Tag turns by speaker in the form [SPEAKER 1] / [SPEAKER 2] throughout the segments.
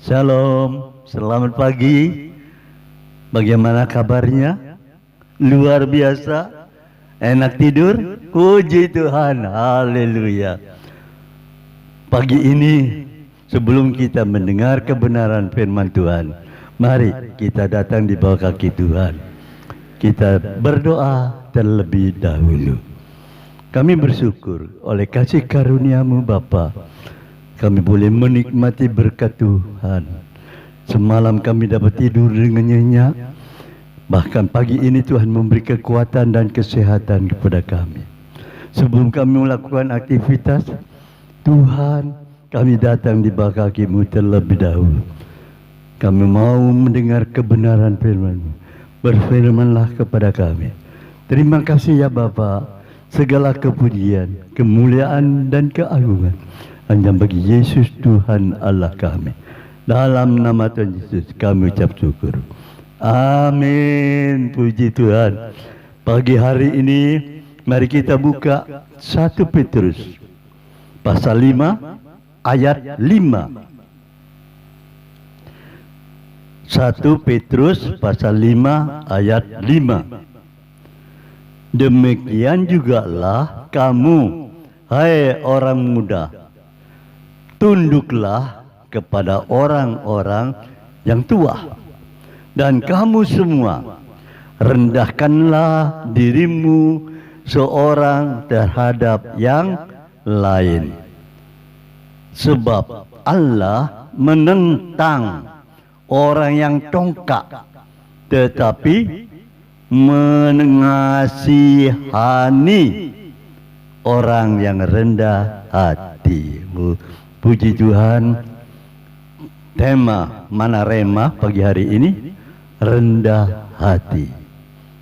[SPEAKER 1] Shalom, selamat pagi. Bagaimana kabarnya? Luar biasa. Enak tidur? Puji Tuhan, haleluya. Pagi ini, sebelum kita mendengar kebenaran firman Tuhan, mari kita datang di bawah kaki Tuhan. Kita berdoa terlebih dahulu. Kami bersyukur oleh kasih karunia-Mu Bapa, kami boleh menikmati berkat Tuhan. Semalam kami dapat tidur dengan nyenyak. Bahkan pagi ini Tuhan memberi kekuatan dan kesehatan kepada kami. Sebelum kami melakukan aktivitas, Tuhan, kami datang di bawah kaki-Mu terlebih dahulu. Kami mau mendengar kebenaran firman-Mu. Berfirmanlah kepada kami. Terima kasih ya Bapa. Segala kepujian, kemuliaan dan keagungan hanya bagi Yesus Tuhan Allah kami. Dalam nama Tuhan Yesus kami ucap syukur. Amin. Puji Tuhan. Pagi hari ini mari kita buka 1 Petrus pasal 5 ayat 5. 1 Petrus pasal 5 ayat 5. Demikian jugalah kamu, hai orang muda, tunduklah kepada orang-orang yang tua. Dan kamu semua, rendahkanlah dirimu seorang terhadap yang lain. Sebab Allah menentang orang yang tongkak, tetapi mengasihani orang yang rendah hati. Puji Tuhan. Tema Manarema pagi hari ini rendah hati.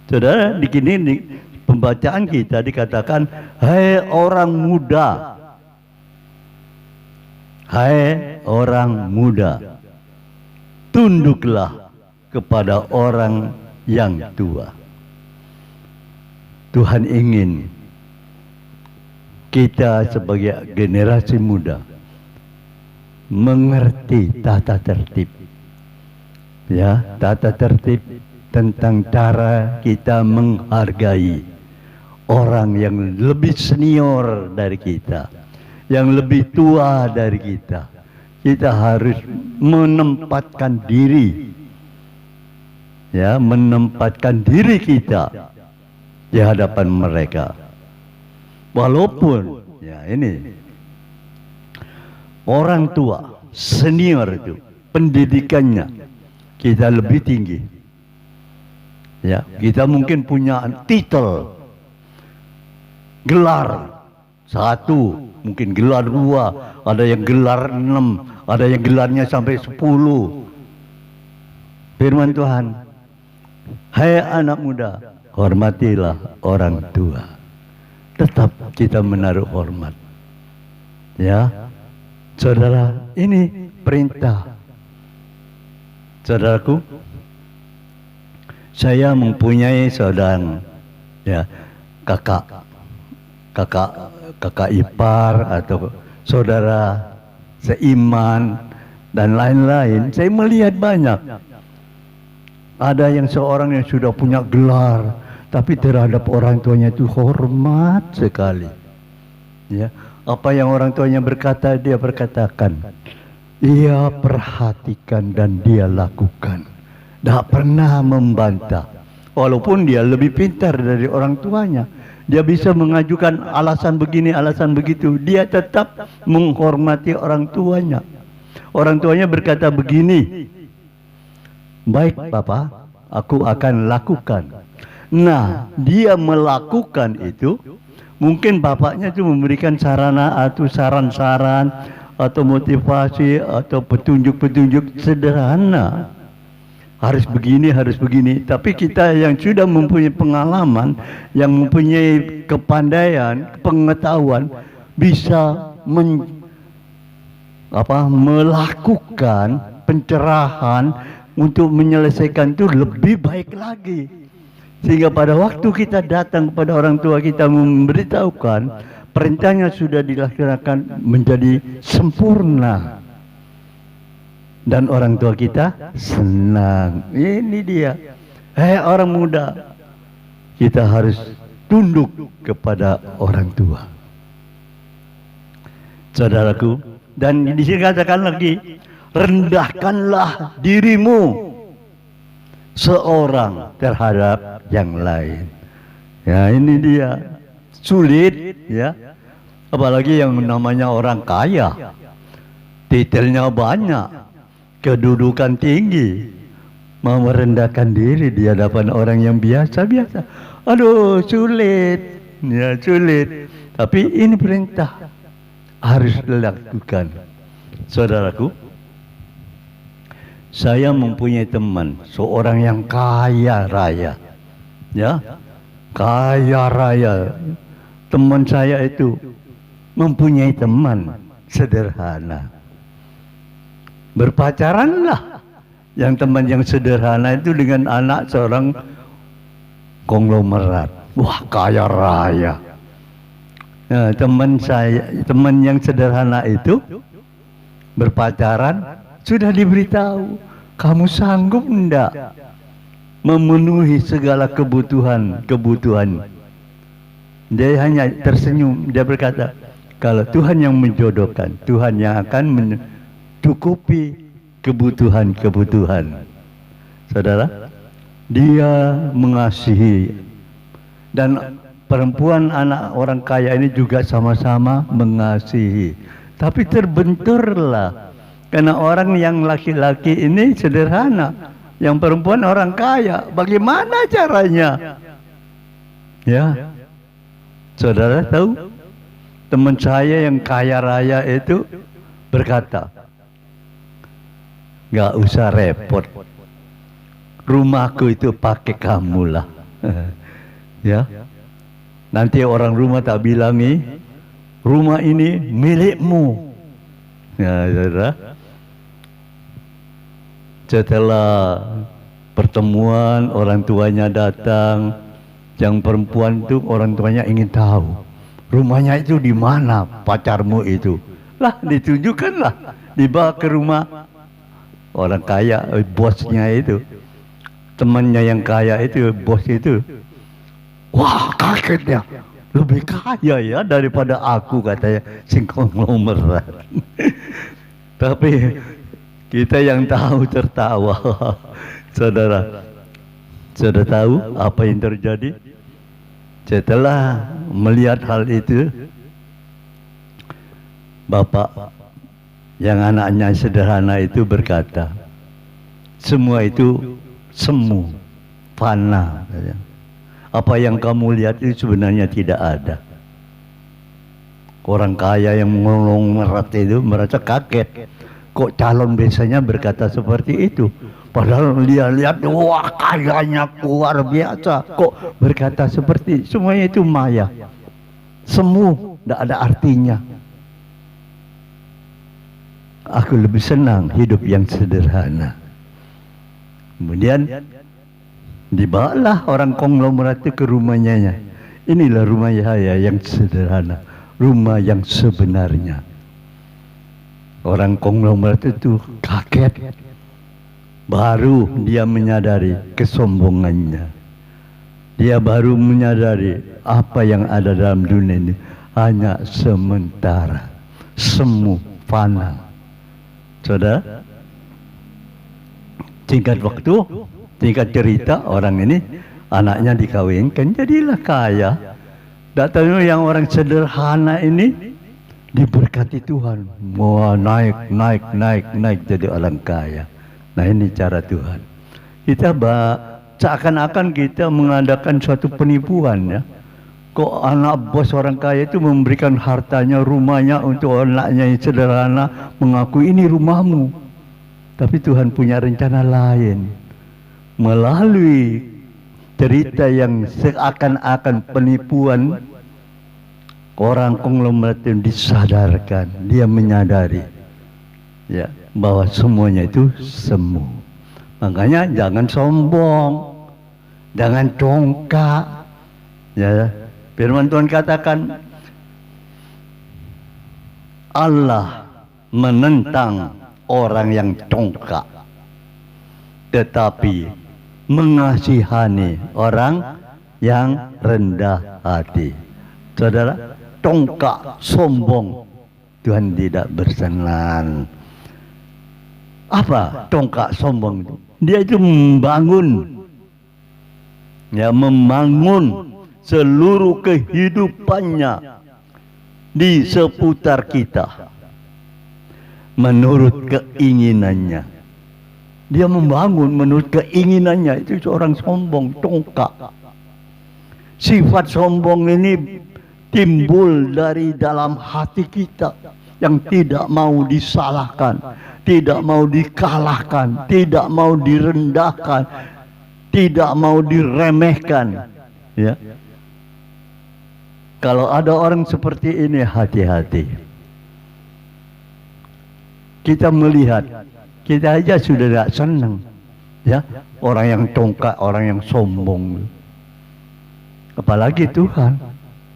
[SPEAKER 1] Saudara, di sini pembacaan kita dikatakan, hai orang muda, hai orang muda, tunduklah kepada orang yang tua. Tuhan ingin kita sebagai generasi muda mengerti tata tertib, ya, tata tertib tentang cara kita menghargai orang yang lebih senior dari kita, yang lebih tua dari kita. Kita harus menempatkan diri, ya, menempatkan diri kita di hadapan mereka. Walaupun, ya, ini orang tua, senior itu, pendidikannya kita lebih tinggi. Ya, kita mungkin punya titel, gelar 1, mungkin gelar 2, ada yang gelar 6, ada yang gelarnya sampai 10. Firman Tuhan, hai anak muda, hormatilah orang tua. Tetap kita menaruh hormat. Ya, saudara, ini perintah. Saudaraku, saya mempunyai saudara, ya, kakak ipar atau saudara seiman dan lain-lain. Saya melihat banyak. Ada yang seorang yang sudah punya gelar, tapi terhadap orang tuanya itu hormat sekali. Ya. Apa yang orang tuanya berkata, dia berkatakan. Ia perhatikan dan dia lakukan. Tak pernah membantah. Walaupun dia lebih pintar dari orang tuanya. Dia bisa mengajukan alasan begini, alasan begitu. Dia tetap menghormati orang tuanya. Orang tuanya berkata begini, baik Bapak, aku akan lakukan. Nah, dia melakukan itu. Mungkin bapaknya itu memberikan sarana atau saran-saran atau motivasi atau petunjuk-petunjuk sederhana. Harus begini, harus begini. Tapi kita yang sudah mempunyai pengalaman, yang mempunyai kepandaian, pengetahuan, bisa melakukan pencerahan untuk menyelesaikan itu lebih baik lagi. Sehingga pada waktu kita datang kepada orang tua kita memberitahukan, perintahnya sudah dilaksanakan menjadi sempurna. dan orang tua kita senang. Ini dia. Hei orang muda, kita harus tunduk kepada orang tua. Saudaraku, dan di sini katakan lagi, rendahkanlah dirimu seorang terhadap yang lain. Ya, ini dia. Sulit, ya. Apalagi yang namanya orang kaya. Titelnya banyak, kedudukan tinggi. Mau merendahkan diri di hadapan orang yang biasa-biasa. Aduh, sulit. Ya, sulit. Tapi ini perintah. Harus dilakukan. Saudaraku, saya mempunyai teman, seorang yang kaya raya. Ya, kaya raya. Teman saya itu mempunyai teman sederhana. Berpacaranlah yang teman yang sederhana itu dengan anak seorang konglomerat. Wah, kaya raya. Nah, teman saya, teman yang sederhana itu berpacaran, sudah diberitahu, kamu sanggup enggak memenuhi segala kebutuhan. Dia hanya tersenyum, dia berkata, kalau Tuhan yang menjodohkan, Tuhan yang akan mencukupi kebutuhan. Saudara, dia mengasihi, dan perempuan anak orang kaya ini juga sama-sama mengasihi. Tapi terbenturlah karena orang yang laki-laki ini sederhana, yang perempuan orang kaya. Bagaimana caranya? Ya, saudara tahu, teman saya yang kaya raya itu berkata, nggak usah repot, rumahku itu pakai kamu lah. Ya, nanti orang rumah tak bilangi, rumah ini milikmu. Ya, saudara. Setelah pertemuan, orang tuanya datang. Yang perempuan itu orang tuanya ingin tahu, rumahnya itu di mana pacarmu itu. Lah, ditunjukkanlah, dibawa ke rumah orang kaya, bosnya itu. Temannya yang kaya itu, bos itu. Wah, kagetnya, lebih kaya ya daripada aku, katanya, sing konglomerat. Tapi kita yang tahu tertawa. Saudara, sudah tahu apa yang terjadi? Setelah melihat hal itu, bapak yang anaknya sederhana itu berkata, semua itu semu, fana. Apa yang kamu lihat itu sebenarnya tidak ada. Orang kaya yang mengolong-merat itu merasa kaget. Kok calon biasanya berkata seperti itu? Padahal dia lihat, wah kayanya luar biasa. Kok berkata seperti, semuanya itu maya. Semu, tidak ada artinya. Aku lebih senang hidup yang sederhana. Kemudian dibawalah orang konglomerat itu ke rumahnya. Inilah rumah saya yang sederhana, rumah yang sebenarnya. Orang konglomerat itu kaget. Baru dia menyadari kesombongannya. Dia baru menyadari apa yang ada dalam dunia ini hanya sementara, semu, fana. Saudara, singkat waktu, singkat cerita, orang ini anaknya dikawinkan, jadilah kaya. Datangnya yang orang sederhana ini diberkati Tuhan. Wah, naik jadi orang kaya. Nah, ini cara Tuhan. Kita seakan-akan kita mengadakan suatu penipuan, ya. Kok anak bos orang kaya itu memberikan hartanya, rumahnya untuk anaknya yang sederhana, mengaku ini rumahmu. Tapi Tuhan punya rencana lain. Melalui cerita yang seakan-akan penipuan, orang konglomerat itu disadarkan, dia menyadari, ya, bahwa semuanya itu semu. Makanya jangan sombong, jangan congkak. Ya, firman Tuhan katakan, Allah menentang orang yang congkak, tetapi mengasihani orang yang rendah hati. Saudara, congkak, sombong, Tuhan tidak berkenan. Apa congkak sombong itu? Dia itu membangun, ya, membangun seluruh kehidupannya di seputar kita menurut keinginannya. Dia membangun menurut keinginannya. Itu seorang sombong, congkak. Sifat sombong ini timbul dari dalam hati kita yang tidak mau disalahkan, tidak mau dikalahkan, tidak mau direndahkan, tidak mau diremehkan. Ya. Kalau ada orang seperti ini, hati-hati. Kita melihat, kita aja sudah tidak senang, ya, orang yang congkak, orang yang sombong. Apalagi Tuhan.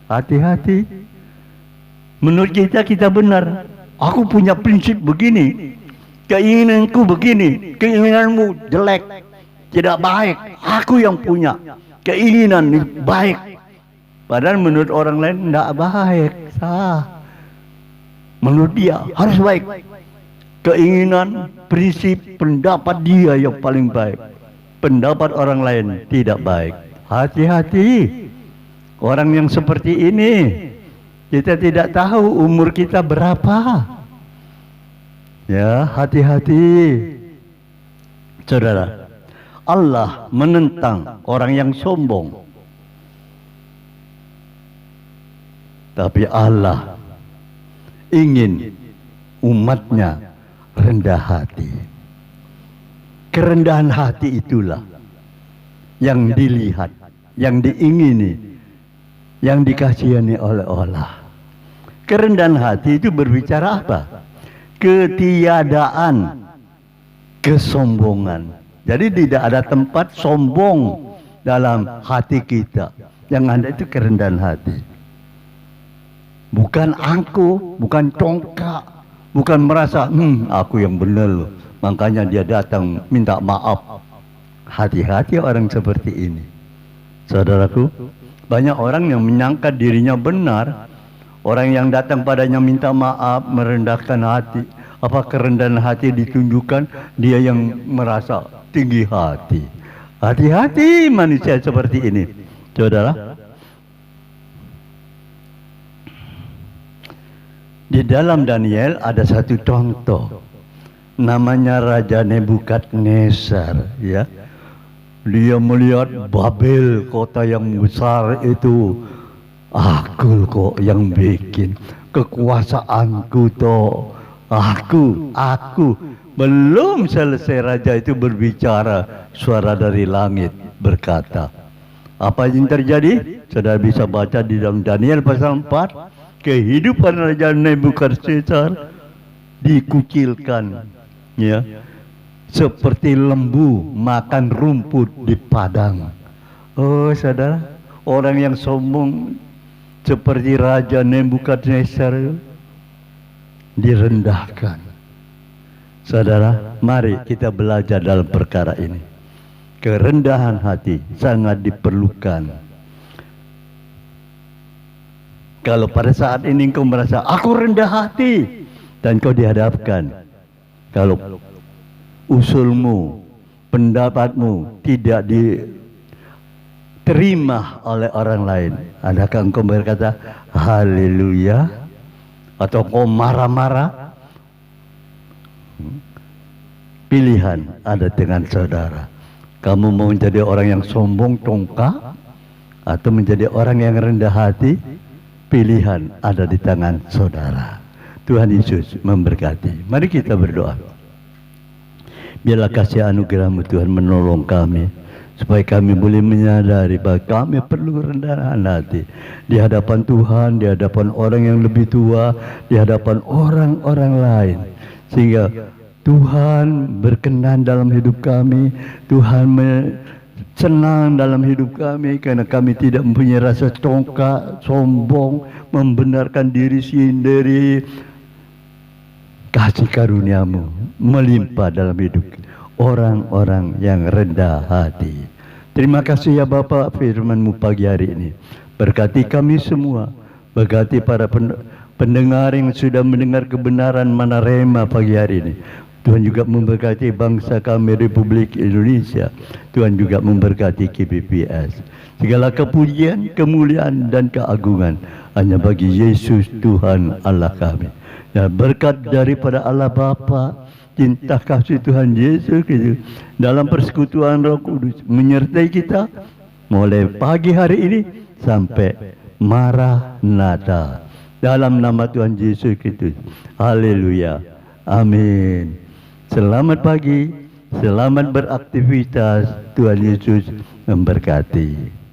[SPEAKER 1] Hati-hati. Menurut kita, kita benar. Aku punya prinsip begini, keinginanku begini, keinginanmu jelek, tidak baik. Aku yang punya keinginan baik, padahal menurut orang lain tidak baik. Menurut dia harus baik. Keinginan, prinsip, pendapat dia yang paling baik, pendapat orang lain tidak baik. Hati-hati. Orang yang seperti ini, kita tidak tahu umur kita berapa. Ya, hati-hati. Saudara, Allah menentang orang yang sombong. Tapi Allah ingin umatnya rendah hati. Kerendahan hati itulah yang dilihat, yang diingini, yang dikasihani oleh Allah. Kerendahan hati itu berbicara apa? Ketiadaan kesombongan. Jadi tidak ada tempat sombong dalam hati kita. Yang ada itu kerendahan hati. Bukan angkuh, bukan congkak, bukan merasa aku yang benar loh, makanya dia datang minta maaf. Hati-hati orang seperti ini. Saudaraku, banyak orang yang menyangka dirinya benar. Orang yang datang padanya minta maaf, merendahkan hati. Apa kerendahan hati ditunjukkan? Dia yang merasa tinggi hati. Hati-hati manusia seperti ini. Saudara, di dalam Daniel ada satu contoh. Namanya Raja Nebukadnezar, ya. Dia melihat Babel, kota yang besar itu. Aku kok yang bikin, kekuasaanku toh. Aku. Belum selesai raja itu berbicara, suara dari langit berkata. Apa yang terjadi? Saudara bisa baca di dalam Daniel pasal 4. Kehidupan Raja Nebukadnezar dikucilkan, ya. Seperti lembu makan rumput di padang. Oh saudara, orang yang sombong seperti Raja Nebukadnezar direndahkan. Saudara, mari kita belajar dalam perkara ini. Kerendahan hati sangat diperlukan. Kalau pada saat ini engkau merasa aku rendah hati, dan kau dihadapkan, kalau usulmu, pendapatmu tidak diterima oleh orang lain, adakah engkau berkata haleluya? Atau kau marah-marah? Pilihan ada dengan saudara. Kamu mau menjadi orang yang sombong, congkak, atau menjadi orang yang rendah hati? Pilihan ada di tangan saudara. Tuhan Yesus memberkati. Mari kita berdoa. Biarlah kasih anugerah-Mu Tuhan menolong kami, supaya kami boleh menyadari bahwa kami perlu rendahan hati di hadapan Tuhan, di hadapan orang yang lebih tua, di hadapan orang-orang lain, sehingga Tuhan berkenan dalam hidup kami, Tuhan senang dalam hidup kami, karena kami tidak mempunyai rasa congkak, sombong, membenarkan diri sendiri, kasih karuniamu melimpah dalam hidup orang-orang yang rendah hati. Terima kasih ya Bapak, firman-Mu pagi hari ini. Berkati kami semua, berkati para pendengar yang sudah mendengar kebenaran mana rema pagi hari ini. Tuhan juga memberkati bangsa kami Republik Indonesia. Tuhan juga memberkati KPPS. Segala kepujian, kemuliaan dan keagungan hanya bagi Yesus Tuhan Allah kami. Ya, berkat daripada Allah Bapa, cinta kasih Tuhan Yesus Kristus dalam persekutuan Roh Kudus menyertai kita mulai pagi hari ini sampai Maranatha. Dalam nama Tuhan Yesus Kristus. Haleluya. Amin. Selamat pagi, selamat beraktivitas. Tuhan Yesus memberkati.